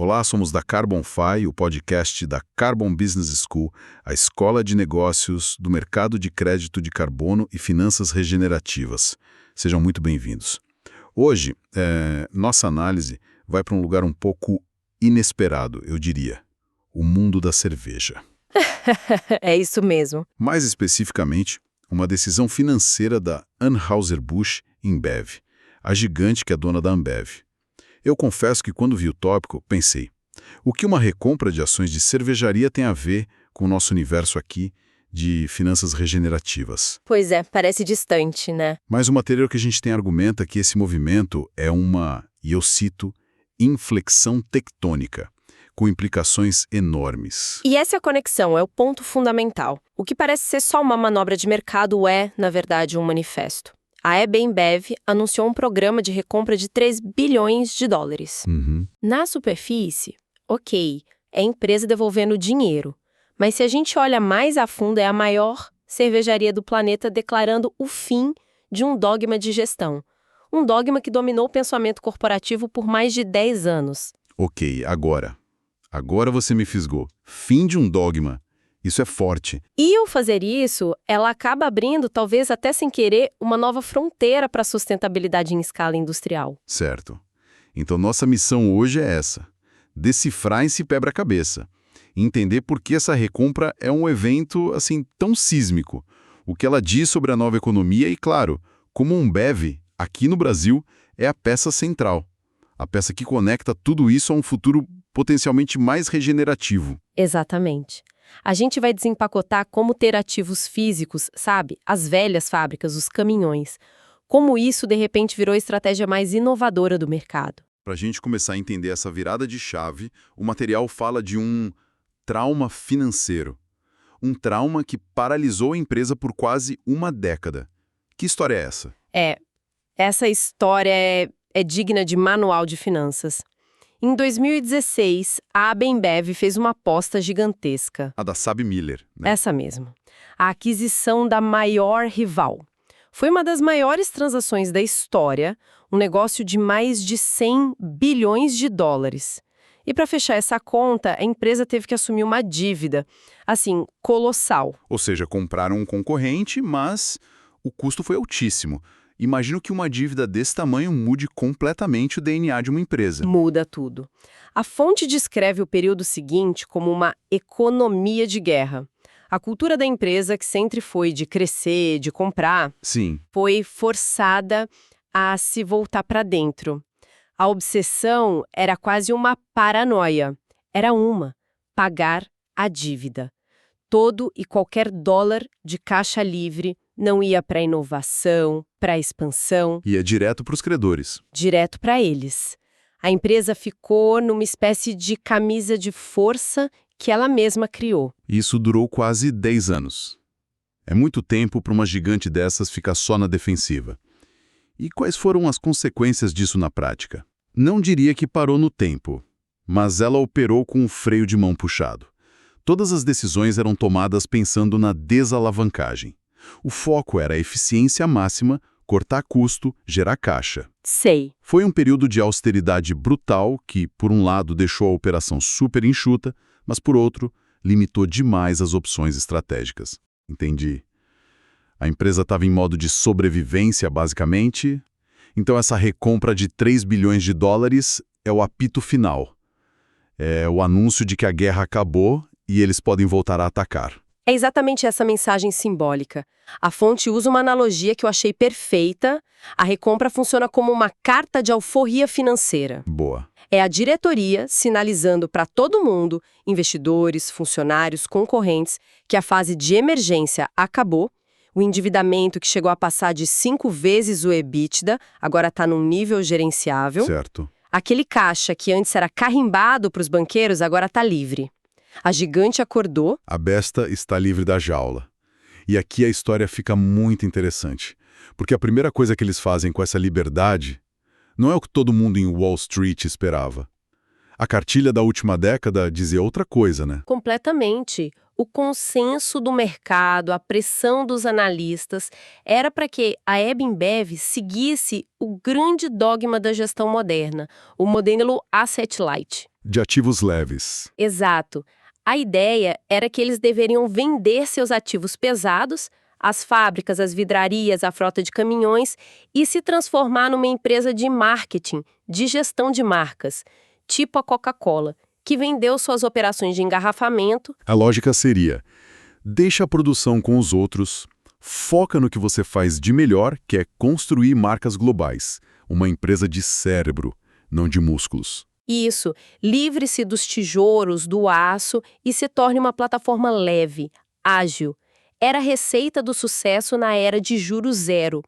Olá, somos da CarbonFi, o podcast da Carbon Business School, a escola de negócios do mercado de crédito de carbono e finanças regenerativas. Sejam muito bem-vindos. Hoje, nossa análise vai para um lugar um pouco inesperado, eu diria. O mundo da cerveja. É isso mesmo. Mais especificamente, uma decisão financeira da Anheuser-Busch InBev, a gigante que é dona da Ambev. Eu confesso que quando vi o tópico, pensei, o que uma recompra de ações de cervejaria tem a ver com o nosso universo aqui de finanças regenerativas? Pois é, parece distante, né? Mas o material que a gente tem argumenta que esse movimento é uma, e eu cito, inflexão tectônica, com implicações enormes. E essa conexão é o ponto fundamental. O que parece ser só uma manobra de mercado é, na verdade, um manifesto. A EB InBev anunciou um programa de recompra de 3 bilhões de dólares. Na superfície, ok, é a empresa devolvendo dinheiro. Mas se a gente olha mais a fundo, é a maior cervejaria do planeta declarando o fim de um dogma de gestão. Um dogma que dominou o pensamento corporativo por mais de 10 anos. Ok, agora você me fisgou. Fim de um dogma. Isso é forte. E ao fazer isso, ela acaba abrindo, talvez até sem querer, uma nova fronteira para a sustentabilidade em escala industrial. Certo. Então nossa missão hoje é essa. Decifrar esse quebra-cabeça. Entender por que essa recompra é um evento, assim, tão sísmico. O que ela diz sobre a nova economia e, claro, como a Ambev, aqui no Brasil, é a peça central. A peça que conecta tudo isso a um futuro potencialmente mais regenerativo. Exatamente. A gente vai desempacotar como ter ativos físicos, sabe? As velhas fábricas, os caminhões. Como isso, de repente, virou a estratégia mais inovadora do mercado. Para a gente começar a entender essa virada de chave, o material fala de um trauma financeiro. Um trauma que paralisou a empresa por quase uma década. Que história é essa? Essa história é digna de manual de finanças. Em 2016, a AB InBev fez uma aposta gigantesca. A da SABMiller, né? Essa mesmo. A aquisição da maior rival. Foi uma das maiores transações da história, um negócio de mais de 100 bilhões de dólares. E para fechar essa conta, a empresa teve que assumir uma dívida, assim, colossal. Ou seja, compraram um concorrente, mas o custo foi altíssimo. Imagino que uma dívida desse tamanho mude completamente o DNA de uma empresa. Muda tudo. A fonte descreve o período seguinte como uma economia de guerra. A cultura da empresa, que sempre foi de crescer, de comprar, Sim. foi forçada a se voltar para dentro. A obsessão era quase uma paranoia. Era pagar a dívida. Todo e qualquer dólar de caixa livre não ia para inovação, para expansão. Ia direto para os credores. Direto para eles. A empresa ficou numa espécie de camisa de força que ela mesma criou. Isso durou quase 10 anos. É muito tempo para uma gigante dessas ficar só na defensiva. E quais foram as consequências disso na prática? Não diria que parou no tempo, mas ela operou com o freio de mão puxado. Todas as decisões eram tomadas pensando na desalavancagem. O foco era a eficiência máxima, cortar custo, gerar caixa. Sei. Foi um período de austeridade brutal que, por um lado, deixou a operação super enxuta, mas, por outro, limitou demais as opções estratégicas. Entendi. A empresa estava em modo de sobrevivência, basicamente. Então, essa recompra de 3 bilhões de dólares é o apito final. É o anúncio de que a guerra acabou e eles podem voltar a atacar. É exatamente essa mensagem simbólica. A fonte usa uma analogia que eu achei perfeita. A recompra funciona como uma carta de alforria financeira. Boa. É a diretoria sinalizando para todo mundo, investidores, funcionários, concorrentes, que a fase de emergência acabou. O endividamento que chegou a passar de 5 vezes o EBITDA, agora está num nível gerenciável. Certo. Aquele caixa que antes era carimbado para os banqueiros, agora está livre. A gigante acordou. A besta está livre da jaula. E aqui a história fica muito interessante. Porque a primeira coisa que eles fazem com essa liberdade não é o que todo mundo em Wall Street esperava. A cartilha da última década dizia outra coisa, né? Completamente. O consenso do mercado, a pressão dos analistas, era para que a EB InBev seguisse o grande dogma da gestão moderna, o modelo Asset Light. de ativos leves. Exato. A ideia era que eles deveriam vender seus ativos pesados, as fábricas, as vidrarias, a frota de caminhões, e se transformar numa empresa de marketing, de gestão de marcas, tipo a Coca-Cola, que vendeu suas operações de engarrafamento. A lógica seria: deixa a produção com os outros, foca no que você faz de melhor, que é construir marcas globais, uma empresa de cérebro, não de músculos. Isso, livre-se dos tijolos, do aço e se torne uma plataforma leve, ágil. Era a receita do sucesso na era de juros zero.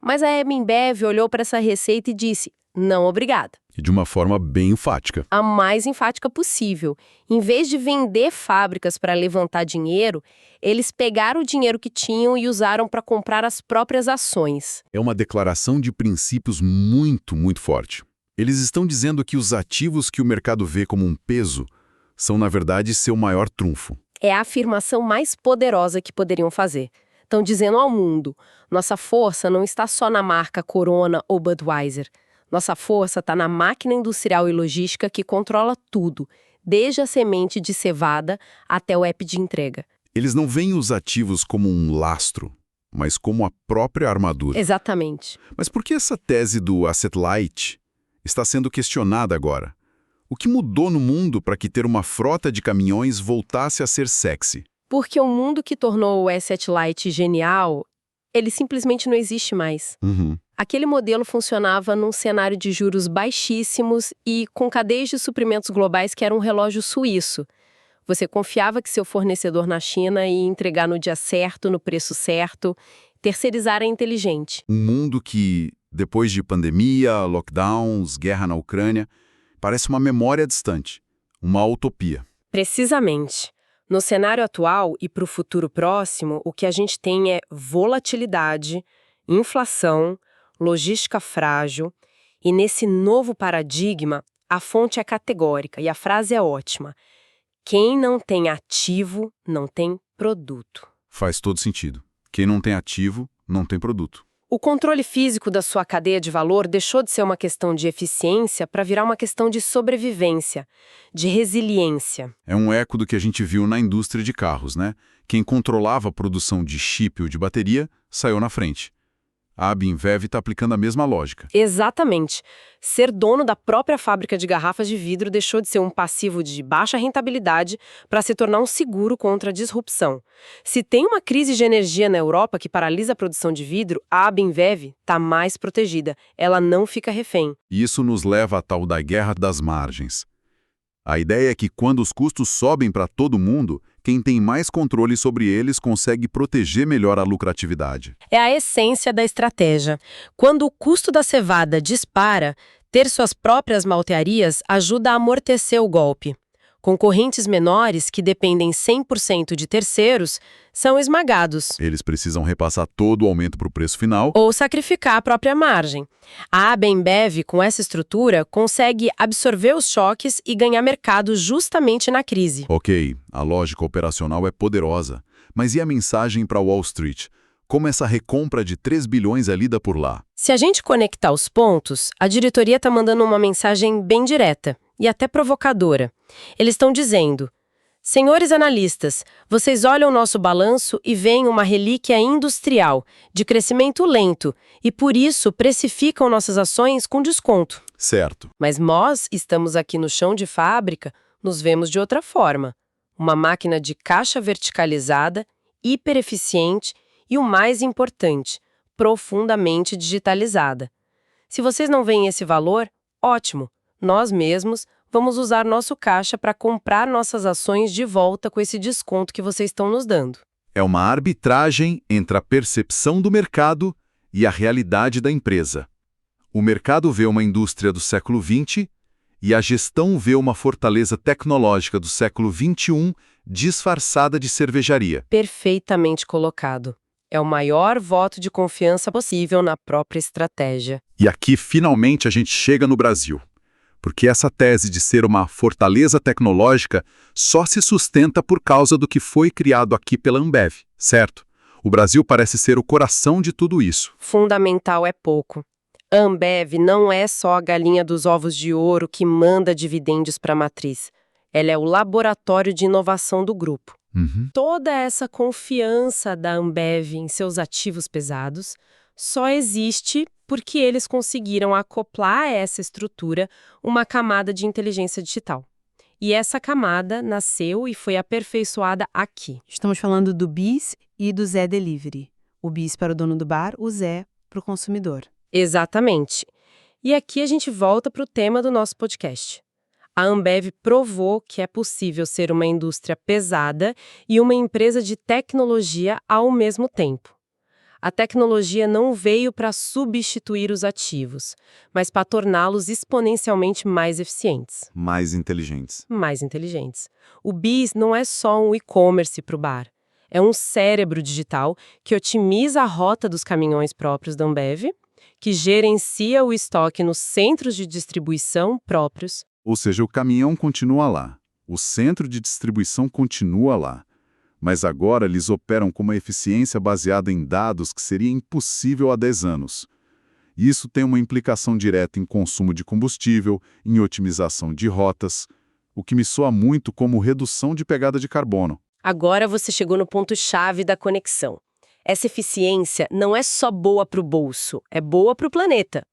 Mas a Embev olhou para essa receita e disse: não, obrigada. E de uma forma bem enfática. A mais enfática possível. Em vez de vender fábricas para levantar dinheiro, eles pegaram o dinheiro que tinham e usaram para comprar as próprias ações. É uma declaração de princípios muito, muito forte. Eles estão dizendo que os ativos que o mercado vê como um peso são, na verdade, seu maior trunfo. É a afirmação mais poderosa que poderiam fazer. Estão dizendo ao mundo: nossa força não está só na marca Corona ou Budweiser. Nossa força está na máquina industrial e logística que controla tudo, desde a semente de cevada até o app de entrega. Eles não veem os ativos como um lastro, mas como a própria armadura. Exatamente. Mas por que essa tese do asset light está sendo questionada agora? O que mudou no mundo para que ter uma frota de caminhões voltasse a ser sexy? Porque o mundo que tornou o asset light genial, ele simplesmente não existe mais. Aquele modelo funcionava num cenário de juros baixíssimos e com cadeias de suprimentos globais que era um relógio suíço. Você confiava que seu fornecedor na China ia entregar no dia certo, no preço certo. Terceirizar é inteligente. Um mundo que, depois de pandemia, lockdowns, guerra na Ucrânia, parece uma memória distante, uma utopia. Precisamente. No cenário atual e para o futuro próximo, o que a gente tem é volatilidade, inflação, logística frágil, e nesse novo paradigma, a fonte é categórica e a frase é ótima: quem não tem ativo, não tem produto. Faz todo sentido. Quem não tem ativo, não tem produto. O controle físico da sua cadeia de valor deixou de ser uma questão de eficiência para virar uma questão de sobrevivência, de resiliência. É um eco do que a gente viu na indústria de carros, né? Quem controlava a produção de chip ou de bateria saiu na frente. A Embev está aplicando a mesma lógica. Exatamente. Ser dono da própria fábrica de garrafas de vidro deixou de ser um passivo de baixa rentabilidade para se tornar um seguro contra a disrupção. Se tem uma crise de energia na Europa que paralisa a produção de vidro, a Embev está mais protegida. Ela não fica refém. E isso nos leva à tal da guerra das margens. A ideia é que quando os custos sobem para todo mundo, quem tem mais controle sobre eles consegue proteger melhor a lucratividade. É a essência da estratégia. Quando o custo da cevada dispara, ter suas próprias maltearias ajuda a amortecer o golpe. Concorrentes menores, que dependem 100% de terceiros, são esmagados. Eles precisam repassar todo o aumento para o preço final. Ou sacrificar a própria margem. A Embev, com essa estrutura, consegue absorver os choques e ganhar mercado justamente na crise. Ok, a lógica operacional é poderosa. Mas e a mensagem para Wall Street? Como essa recompra de 3 bilhões é lida por lá? Se a gente conectar os pontos, a diretoria está mandando uma mensagem bem direta e até provocadora. Eles estão dizendo: senhores analistas, vocês olham nosso balanço e veem uma relíquia industrial, de crescimento lento, e por isso precificam nossas ações com desconto. Certo. Mas nós estamos aqui no chão de fábrica, nos vemos de outra forma. Uma máquina de caixa verticalizada, hipereficiente e, o mais importante, profundamente digitalizada. Se vocês não veem esse valor, ótimo. Nós mesmos vamos usar nosso caixa para comprar nossas ações de volta com esse desconto que vocês estão nos dando. É uma arbitragem entre a percepção do mercado e a realidade da empresa. O mercado vê uma indústria do século XX e a gestão vê uma fortaleza tecnológica do século XXI disfarçada de cervejaria. Perfeitamente colocado. É o maior voto de confiança possível na própria estratégia. E aqui, finalmente, a gente chega no Brasil. Porque essa tese de ser uma fortaleza tecnológica só se sustenta por causa do que foi criado aqui pela Ambev, certo? O Brasil parece ser o coração de tudo isso. Fundamental é pouco. A Ambev não é só a galinha dos ovos de ouro que manda dividendos para a matriz. Ela é o laboratório de inovação do grupo. Toda essa confiança da Ambev em seus ativos pesados só existe porque eles conseguiram acoplar a essa estrutura uma camada de inteligência digital. E essa camada nasceu e foi aperfeiçoada aqui. Estamos falando do BIS e do Zé Delivery. O BIS para o dono do bar, o Zé para o consumidor. Exatamente. E aqui a gente volta para o tema do nosso podcast. A Ambev provou que é possível ser uma indústria pesada e uma empresa de tecnologia ao mesmo tempo. A tecnologia não veio para substituir os ativos, mas para torná-los exponencialmente mais eficientes. Mais inteligentes. Mais inteligentes. O BIS não é só um e-commerce para o bar. É um cérebro digital que otimiza a rota dos caminhões próprios da Ambev, que gerencia o estoque nos centros de distribuição próprios. Ou seja, o caminhão continua lá, o centro de distribuição continua lá, mas agora eles operam com uma eficiência baseada em dados que seria impossível há 10 anos. E isso tem uma implicação direta em consumo de combustível, em otimização de rotas, o que me soa muito como redução de pegada de carbono. Agora você chegou no ponto-chave da conexão. Essa eficiência não é só boa para o bolso, é boa para o planeta.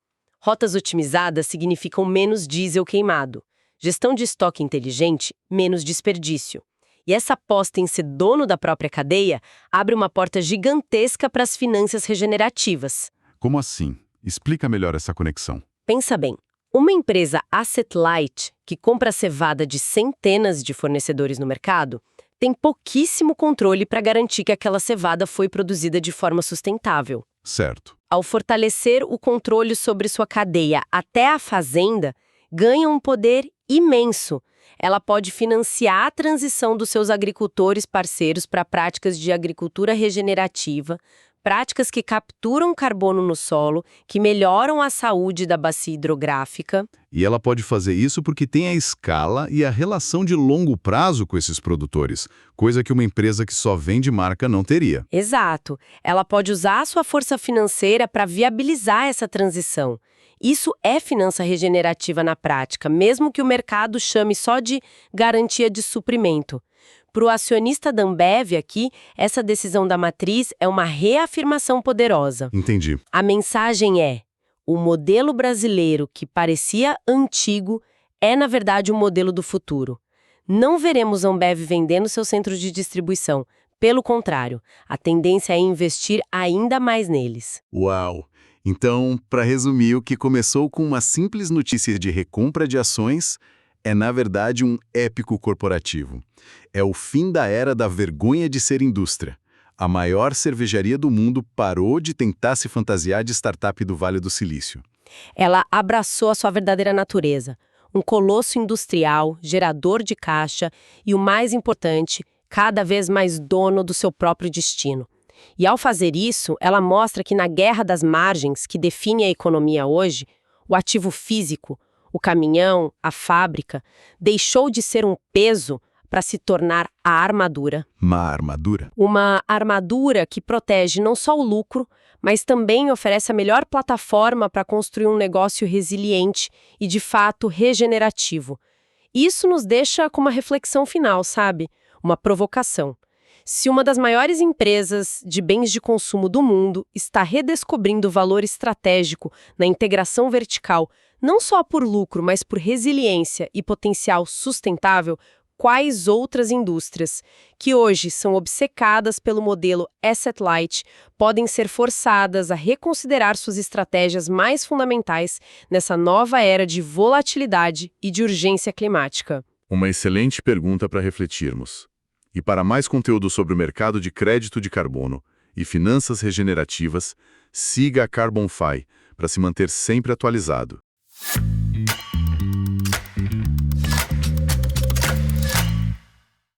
Rotas otimizadas significam menos diesel queimado. Gestão de estoque inteligente, menos desperdício. E essa aposta em ser dono da própria cadeia abre uma porta gigantesca para as finanças regenerativas. Como assim? Explica melhor essa conexão. Pensa bem, uma empresa asset light, que compra a cevada de centenas de fornecedores no mercado, tem pouquíssimo controle para garantir que aquela cevada foi produzida de forma sustentável. Certo. Ao fortalecer o controle sobre sua cadeia até a fazenda, ganha um poder imenso. Ela pode financiar a transição dos seus agricultores parceiros para práticas de agricultura regenerativa, práticas que capturam carbono no solo, que melhoram a saúde da bacia hidrográfica. E ela pode fazer isso porque tem a escala e a relação de longo prazo com esses produtores, coisa que uma empresa que só vende marca não teria. Exato. Ela pode usar a sua força financeira para viabilizar essa transição. Isso é finança regenerativa na prática, mesmo que o mercado chame só de garantia de suprimento. Para o acionista da Ambev aqui, essa decisão da matriz é uma reafirmação poderosa. Entendi. A mensagem é: o modelo brasileiro que parecia antigo é, na verdade, o modelo do futuro. Não veremos a Ambev vendendo seus centros de distribuição. Pelo contrário, a tendência é investir ainda mais neles. Uau! Então, para resumir, o que começou com uma simples notícia de recompra de ações é, na verdade, um épico corporativo. É o fim da era da vergonha de ser indústria. A maior cervejaria do mundo parou de tentar se fantasiar de startup do Vale do Silício. Ela abraçou a sua verdadeira natureza, um colosso industrial, gerador de caixa e, o mais importante, cada vez mais dono do seu próprio destino. E ao fazer isso, ela mostra que na guerra das margens, que define a economia hoje, o ativo físico, o caminhão, a fábrica, deixou de ser um peso para se tornar a armadura. Uma armadura? Uma armadura que protege não só o lucro, mas também oferece a melhor plataforma para construir um negócio resiliente e, de fato, regenerativo. Isso nos deixa com uma reflexão final, sabe? Uma provocação. Se uma das maiores empresas de bens de consumo do mundo está redescobrindo o valor estratégico na integração vertical, não só por lucro, mas por resiliência e potencial sustentável, quais outras indústrias, que hoje são obcecadas pelo modelo asset light, podem ser forçadas a reconsiderar suas estratégias mais fundamentais nessa nova era de volatilidade e de urgência climática? Uma excelente pergunta para refletirmos. E para mais conteúdo sobre o mercado de crédito de carbono e finanças regenerativas, siga a CarbonFi para se manter sempre atualizado.